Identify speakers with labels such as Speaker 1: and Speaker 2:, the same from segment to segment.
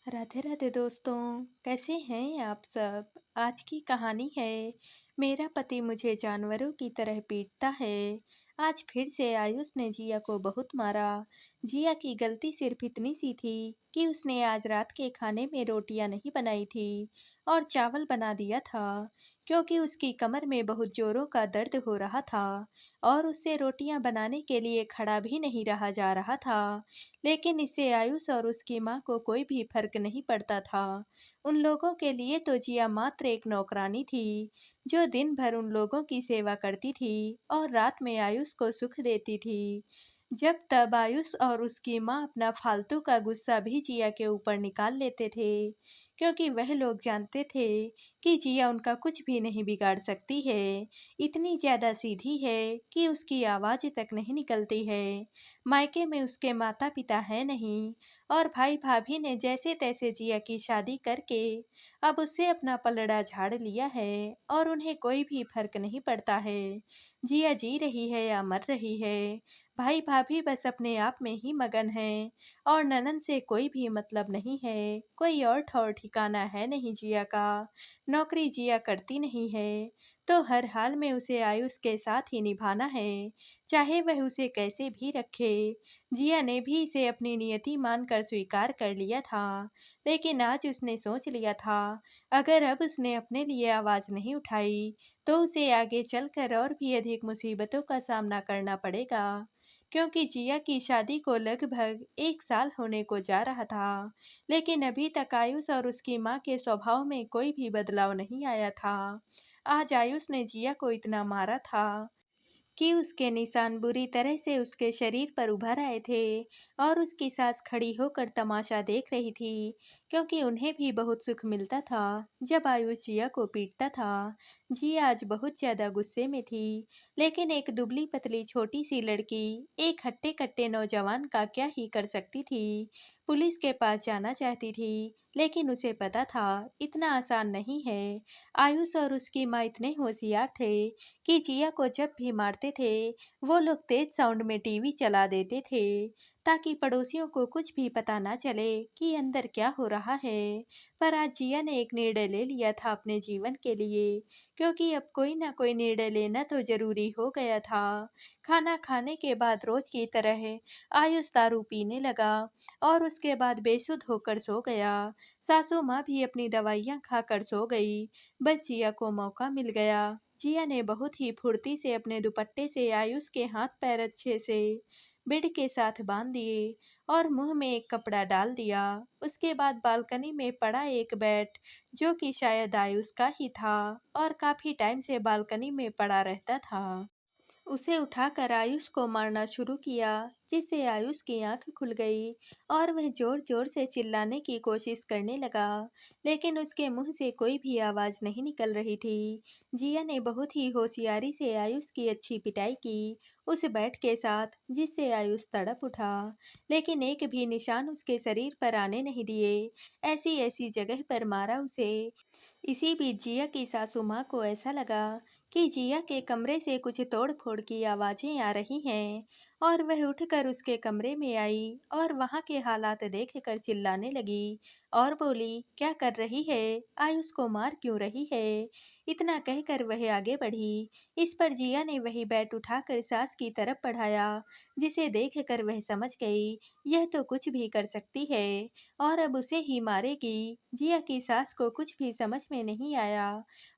Speaker 1: राधे राधे दोस्तों। कैसे हैं आप सब। आज की कहानी है मेरा पति मुझे जानवरों की तरह पीटता है। आज फिर से आयुष ने जिया को बहुत मारा। जिया की गलती सिर्फ इतनी सी थी कि उसने आज रात के खाने में रोटियां नहीं बनाई थी और चावल बना दिया था, क्योंकि उसकी कमर में बहुत जोरों का दर्द हो रहा था और उससे रोटियां बनाने के लिए खड़ा भी नहीं रहा जा रहा था। लेकिन इससे आयुष और उसकी माँ को कोई भी फर्क नहीं पड़ता था। उन लोगों के लिए तो जिया मात्र एक नौकरानी थी, जो दिन भर उन लोगों की सेवा करती थी और रात में आयुष को सुख देती थी। जब तब आयुष और उसकी माँ अपना फालतू का गुस्सा भी जिया के ऊपर निकाल लेते थे, क्योंकि वह लोग जानते थे कि जिया उनका कुछ भी नहीं बिगाड़ सकती है। इतनी ज्यादा सीधी है कि उसकी आवाज तक नहीं निकलती है। मायके में उसके माता पिता है नहीं और भाई भाभी ने जैसे तैसे जिया की शादी करके अब उससे अपना पलड़ा झाड़ लिया है और उन्हें कोई भी फर्क नहीं पड़ता है। जिया जी रही है या मर रही है, भाई भाभी बस अपने आप में ही मगन है और ननन से कोई भी मतलब नहीं है। कोई और ठौर ठिकाना है नहीं जिया का। नौकरी जिया करती नहीं है, तो हर हाल में उसे आयुष के साथ ही निभाना है, चाहे वह उसे कैसे भी रखे। जिया ने भी इसे अपनी नियति मानकर स्वीकार कर लिया था, लेकिन आज उसने सोच लिया था, अगर अब उसने अपने लिए आवाज नहीं उठाई तो उसे आगे चलकर और भी अधिक मुसीबतों का सामना करना पड़ेगा, क्योंकि जिया की शादी को लगभग 1 साल होने को जा रहा था। लेकिन अभी तक आयुष और उसकी माँ के स्वभाव में कोई भी बदलाव नहीं आया था। आज आयुष ने जिया को इतना मारा था कि उसके निशान बुरी तरह से उसके शरीर पर उभर आए थे और उसकी सास खड़ी होकर तमाशा देख रही थी, क्योंकि उन्हें भी बहुत सुख मिलता था जब आयुष जिया को पीटता था। जिया आज बहुत ज्यादा गुस्से में थी, लेकिन एक दुबली पतली छोटी सी लड़की एक हट्टे कट्टे नौजवान का क्या ही कर सकती थी। पुलिस के पास जाना चाहती थी, लेकिन उसे पता था इतना आसान नहीं है। आयुष और उसकी माँ इतने होशियार थे कि जिया को जब भी मारते थे, वो लोग तेज साउंड में टीवी चला देते थे, ताकि पड़ोसियों को कुछ भी पता ना चले कि अंदर क्या हो रहा है। पर आज जिया ने एक निर्णय ले लिया था अपने जीवन के लिए, क्योंकि अब कोई ना कोई निर्णय लेना तो जरूरी हो गया था। खाना खाने के बाद रोज की तरह आयुष दारू पीने लगा और उसके बाद बेसुध होकर सो गया। सासू माँ भी अपनी दवाइयाँ खाकर सो गई। बस जिया को मौका मिल गया। जिया ने बहुत ही फुर्ती से अपने दुपट्टे से आयुष के हाथ पैर अच्छे से बेड के साथ बांध दिए और मुंह में एक कपड़ा डाल दिया। उसके बाद बालकनी में पड़ा एक बैट, जो कि शायद आयुष का ही था और काफी टाइम से बालकनी में पड़ा रहता था, उसे उठाकर आयुष को मारना शुरू किया, जिससे आयुष की आंख खुल गई और वह जोर जोर से चिल्लाने की कोशिश करने लगा, लेकिन उसके मुंह से कोई भी आवाज नहीं निकल रही थी। जिया ने बहुत ही होशियारी से आयुष की अच्छी पिटाई की उस बैट के साथ, जिससे आयुष तड़प उठा, लेकिन एक भी निशान उसके शरीर पर आने नहीं दिए। ऐसी ऐसी जगह पर मारा उसे। इसी बीच जिया की सासू माँ को ऐसा लगा कि जिया के कमरे से कुछ तोड़-फोड़ की आवाजें आ रही हैं और वह उठकर उसके कमरे में आई और वहां के हालात देखकर चिल्लाने लगी और बोली, क्या कर रही है? आयुष को मार क्यों रही है? इतना कहकर वह आगे बढ़ी। इस पर जिया ने वही बैट उठाकर सास की तरफ बढ़ाया, जिसे देखकर वह समझ गई यह तो कुछ भी कर सकती है और अब उसे ही मारेगी। जिया की सास को कुछ भी समझ में नहीं आया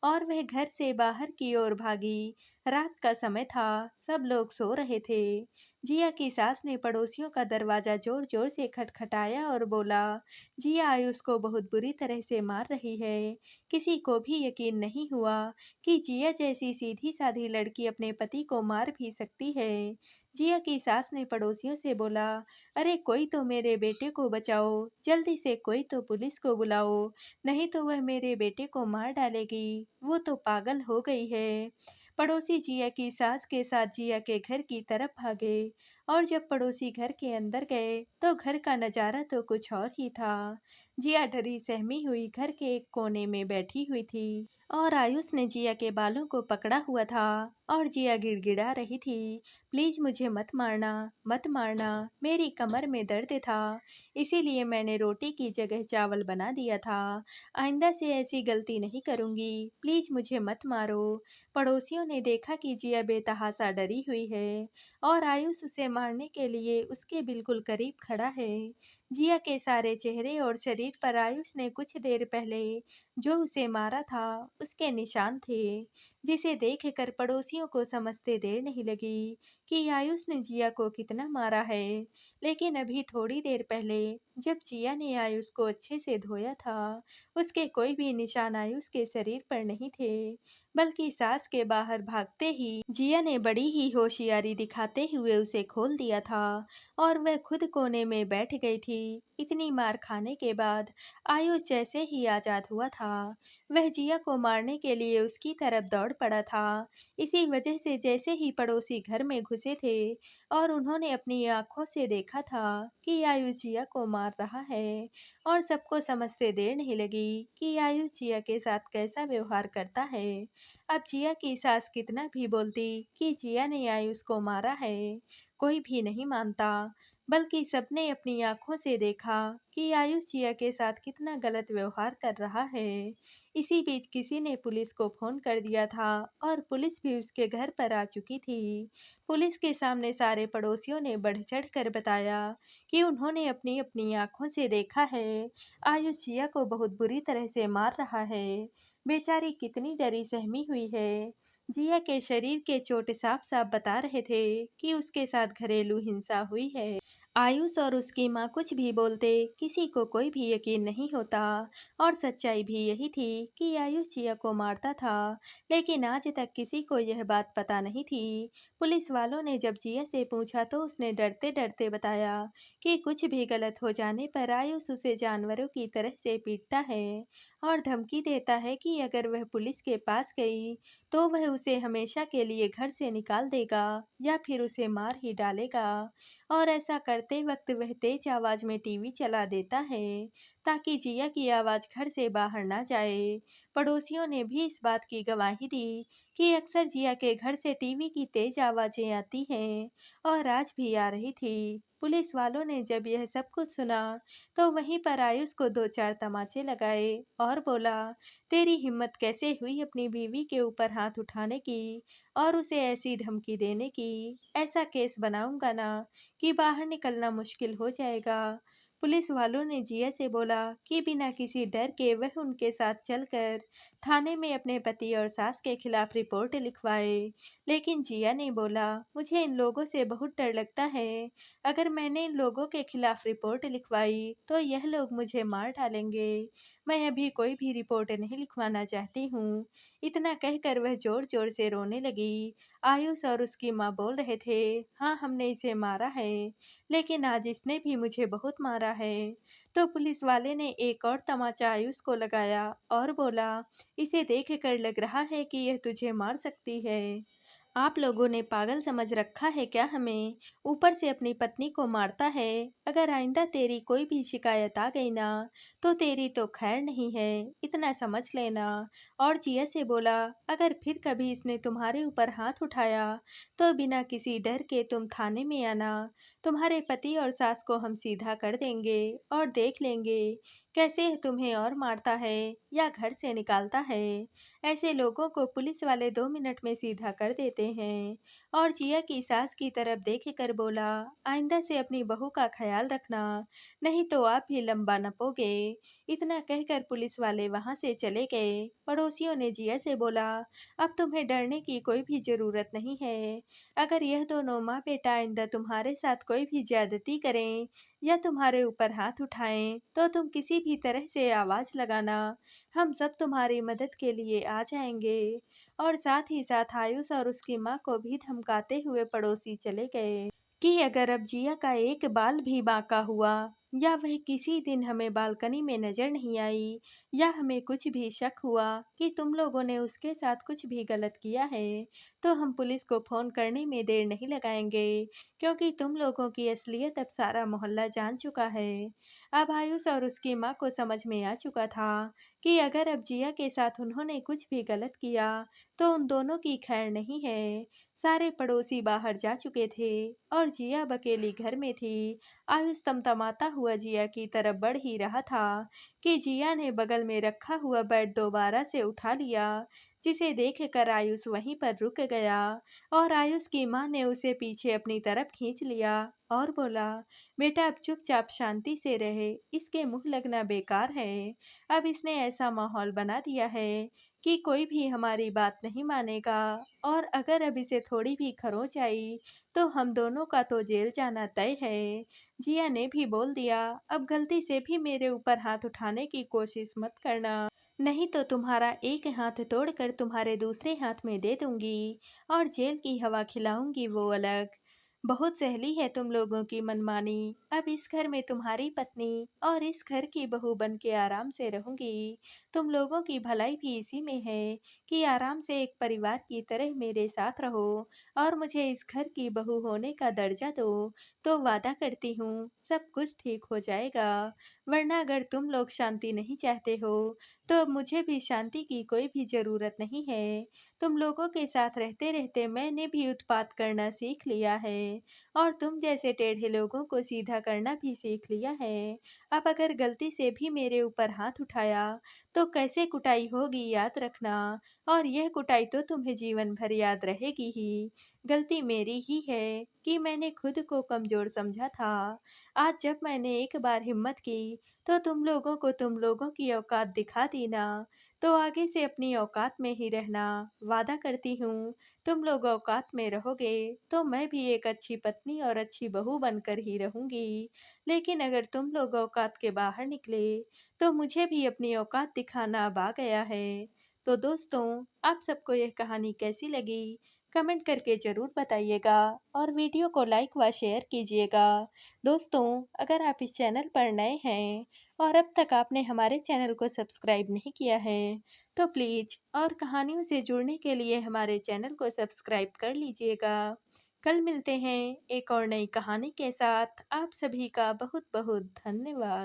Speaker 1: और वह घर से बाहर की ओर भागी। रात का समय था, सब लोग सो रहे थे। जिया की सास ने पड़ोसियों का दरवाजा जोर जोर से खटखटाया और बोला, जिया आयुष को बहुत बुरी तरह से मार रही है। किसी को भी यकीन नहीं हुआ कि जिया जैसी सीधी साधी लड़की अपने पति को मार भी सकती है। जिया की सास ने पड़ोसियों से बोला, अरे कोई तो मेरे बेटे को बचाओ, जल्दी से कोई तो पुलिस को बुलाओ, नहीं तो वह मेरे बेटे को मार डालेगी, वो तो पागल हो गई है। पड़ोसी जिया की सास के साथ जिया के घर की तरफ भागे और जब पड़ोसी घर के अंदर गए तो घर का नजारा तो कुछ और ही था। जिया डरी सहमी हुई घर के एक कोने में बैठी हुई थी और आयुष ने जिया के बालों को पकड़ा हुआ था और जिया गिड़गिड़ा रही थी, प्लीज मुझे मत मारना, मत मारना, मेरी कमर में दर्द था, इसीलिए मैंने रोटी की जगह चावल बना दिया था। आइंदा से ऐसी गलती नहीं करूंगी, प्लीज मुझे मत मारो। पड़ोसियों ने देखा कि जिया बेतहासा डरी हुई है और आयुष उसे मारने के लिए उसके बिल्कुल करीब खड़ा है। जिया के सारे चेहरे और शरीर पर आयुष ने कुछ देर पहले जो उसे मारा था उसके निशान थे, जिसे देखकर पड़ोसियों को समझते देर नहीं लगी कि आयुष ने जिया को कितना मारा है। लेकिन अभी थोड़ी देर पहले जब जिया ने आयुष को अच्छे से धोया था, उसके कोई भी निशान आयुष के शरीर पर नहीं थे, बल्कि सांस के बाहर भागते ही जिया ने बड़ी ही होशियारी दिखाते हुए उसे खोल दिया था और वह खुद कोने में बैठ गई थी। इतनी मार खाने के बाद आयुष जैसे ही आजाद हुआ था, वह जिया को मारने के लिए उसकी तरफ दौड़ पड़ा था। इसी वजह से जैसे ही पड़ोसी घर में घुसे थे और उन्होंने अपनी आंखों से देखा था कि आयुष जिया को मार रहा है, और सबको समझते देर नहीं लगी कि आयुष जिया के साथ कैसा व्यवहार करता है। अब जिया की सास कितना भी बोलती कि जिया ने आयुष को मारा है, कोई भी नहीं मानता, बल्कि सबने अपनी आंखों से देखा कि आयुष जिया के साथ कितना गलत व्यवहार कर रहा है। इसी बीच किसी ने पुलिस को फोन कर दिया था और पुलिस भी उसके घर पर आ चुकी थी। पुलिस के सामने सारे पड़ोसियों ने बढ़ चढ़ कर बताया कि उन्होंने अपनी अपनी आंखों से देखा है, आयुष जिया को बहुत बुरी तरह से मार रहा है। बेचारी कितनी डरी सहमी हुई है। जिया के शरीर के चोट साफ साफ बता रहे थे कि उसके साथ घरेलू हिंसा हुई है। आयुष और उसकी माँ कुछ भी बोलते, किसी को कोई भी यकीन नहीं होता, और सच्चाई भी यही थी कि आयुष जिया को मारता था, लेकिन आज तक किसी को यह बात पता नहीं थी। पुलिस वालों ने जब जिया से पूछा तो उसने डरते डरते बताया कि कुछ भी गलत हो जाने पर आयुष उसे जानवरों की तरह से पीटता है और धमकी देता है कि अगर वह पुलिस के पास गई तो वह उसे हमेशा के लिए घर से निकाल देगा या फिर उसे मार ही डालेगा। और ऐसा करते वक्त वह तेज आवाज में टीवी चला देता है ताकि जिया की आवाज घर से बाहर ना जाए। पड़ोसियों ने भी इस बात की गवाही दी कि अक्सर जिया के घर से टीवी की तेज आवाजें आती हैं, और आज भी आ रही थी। पुलिस वालों ने जब यह सब कुछ सुना तो वहीं पर आयुष को दो चार तमाचे लगाए और बोला, तेरी हिम्मत कैसे हुई अपनी बीवी के ऊपर हाथ उठाने की और उसे ऐसी धमकी देने की, ऐसा केस बनाऊंगा ना कि बाहर निकलना मुश्किल हो जाएगा। पुलिस वालों ने जिया से बोला कि बिना किसी डर के वह उनके साथ चलकर थाने में अपने पति और सास के खिलाफ रिपोर्ट लिखवाए। लेकिन जिया ने बोला, मुझे इन लोगों से बहुत डर लगता है, अगर मैंने इन लोगों के खिलाफ रिपोर्ट लिखवाई तो यह लोग मुझे मार डालेंगे, मैं अभी कोई भी रिपोर्ट नहीं लिखवाना चाहती हूँ। इतना कहकर वह जोर जोर से रोने लगी। आयुष और उसकी माँ बोल रहे थे, हाँ हमने इसे मारा है, लेकिन आज इसने भी मुझे बहुत मारा है। तो पुलिस वाले ने एक और तमाचा आयुष को लगाया और बोला, इसे देख कर लग रहा है कि यह तुझे मार सकती है। आप लोगों ने पागल समझ रखा है क्या हमें? ऊपर से अपनी पत्नी को मारता है। अगर आइंदा तेरी कोई भी शिकायत आ गई ना तो तेरी तो खैर नहीं है, इतना समझ लेना। और जिया से बोला, अगर फिर कभी इसने तुम्हारे ऊपर हाथ उठाया तो बिना किसी डर के तुम थाने में आना, तुम्हारे पति और सास को हम सीधा कर देंगे और देख लेंगे कैसे यह तुम्हें और मारता है या घर से निकालता है। ऐसे लोगों को पुलिस वाले 2 मिनट में सीधा कर देते हैं। और जिया की सास की तरफ देख कर बोला, आइंदा से अपनी बहू का ख्याल रखना, नहीं तो आप भी लंबा नपोगे। इतना कहकर पुलिस वाले वहां से चले गए। पड़ोसियों ने जिया से बोला, अब तुम्हें डरने की कोई भी जरूरत नहीं है। अगर यह दोनों माँ बेटा आइंदा तुम्हारे साथ कोई भी ज्यादती करें या तुम्हारे ऊपर हाथ उठाएं तो तुम किसी भी तरह से आवाज लगाना, हम सब तुम्हारी मदद के लिए आ जाएंगे। और साथ ही साथ आयुष और उसकी माँ को भी धमकाते हुए पड़ोसी चले गए कि अगर अब जिया का एक बाल भी बांका हुआ या वह किसी दिन हमें बालकनी में नजर नहीं आई या हमें कुछ भी शक हुआ कि तुम लोगों ने उसके साथ कुछ भी गलत किया है तो हम पुलिस को फ़ोन करने में देर नहीं लगाएंगे, क्योंकि तुम लोगों की असलियत अब सारा मोहल्ला जान चुका है। अब आयुष और उसकी माँ को समझ में आ चुका था कि अगर अब जिया के साथ उन्होंने कुछ भी गलत किया तो उन दोनों की खैर नहीं है। सारे पड़ोसी बाहर जा चुके थे और जिया अब अकेली घर में थी। आयुष तमतमाता हुआ जिया की तरफ बढ़ ही रहा था कि जिया ने बगल में रखा हुआ बैट दोबारा से उठा लिया, जिसे देखकर आयुष वहीं पर रुक गया और आयुष की माँ ने उसे पीछे अपनी तरफ खींच लिया और बोला, बेटा अब चुपचाप शांति से रहे, इसके मुंह लगना बेकार है। अब इसने ऐसा माहौल बना दिया है कि कोई भी हमारी बात नहीं मानेगा और अगर अब इसे थोड़ी भी खरोंच आई तो हम दोनों का तो जेल जाना तय है। जिया ने भी बोल दिया, अब गलती से भी मेरे ऊपर हाथ उठाने की कोशिश मत करना, नहीं तो तुम्हारा एक हाथ तोड़कर तुम्हारे दूसरे हाथ में दे दूंगी और जेल की हवा खिलाऊंगी वो अलग। बहुत सहली है तुम लोगों की मनमानी। अब इस घर में तुम्हारी पत्नी और इस घर की बहू बन के आराम से रहूंगी। तुम लोगों की भलाई भी इसी में है कि आराम से एक परिवार की तरह मेरे साथ रहो और मुझे इस घर की बहू होने का दर्जा दो। तो वादा करती हूँ सब कुछ ठीक हो जाएगा। वरना अगर तुम लोग शांति नहीं चाहते हो तो अब मुझे भी शांति की कोई भी जरूरत नहीं है। तुम लोगों के साथ रहते रहते मैंने भी उत्पात करना सीख लिया है और तुम जैसे टेढ़े लोगों को सीधा करना भी सीख लिया है। अब अगर गलती से भी मेरे ऊपर हाथ उठाया तो कैसे कुटाई होगी याद रखना, और यह कुटाई तो तुम्हें जीवन भर याद रहेगी ही। गलती मेरी ही है कि मैंने खुद को कमजोर समझा था। आज जब मैंने एक बार हिम्मत की तो तुम लोगों को तुम लोगों की औकात दिखा दी ना। तो आगे से अपनी औकात में ही रहना। वादा करती हूँ तुम लोग औकात में रहोगे तो मैं भी एक अच्छी पत्नी और अच्छी बहू बनकर ही रहूंगी। लेकिन अगर तुम लोग औकात के बाहर निकले तो मुझे भी अपनी औकात दिखाना अब आ गया है। तो दोस्तों, आप सबको यह कहानी कैसी लगी कमेंट करके ज़रूर बताइएगा और वीडियो को लाइक व शेयर कीजिएगा। दोस्तों, अगर आप इस चैनल पर नए हैं और अब तक आपने हमारे चैनल को सब्सक्राइब नहीं किया है तो प्लीज़ और कहानियों से जुड़ने के लिए हमारे चैनल को सब्सक्राइब कर लीजिएगा। कल मिलते हैं एक और नई कहानी के साथ। आप सभी का बहुत बहुत धन्यवाद।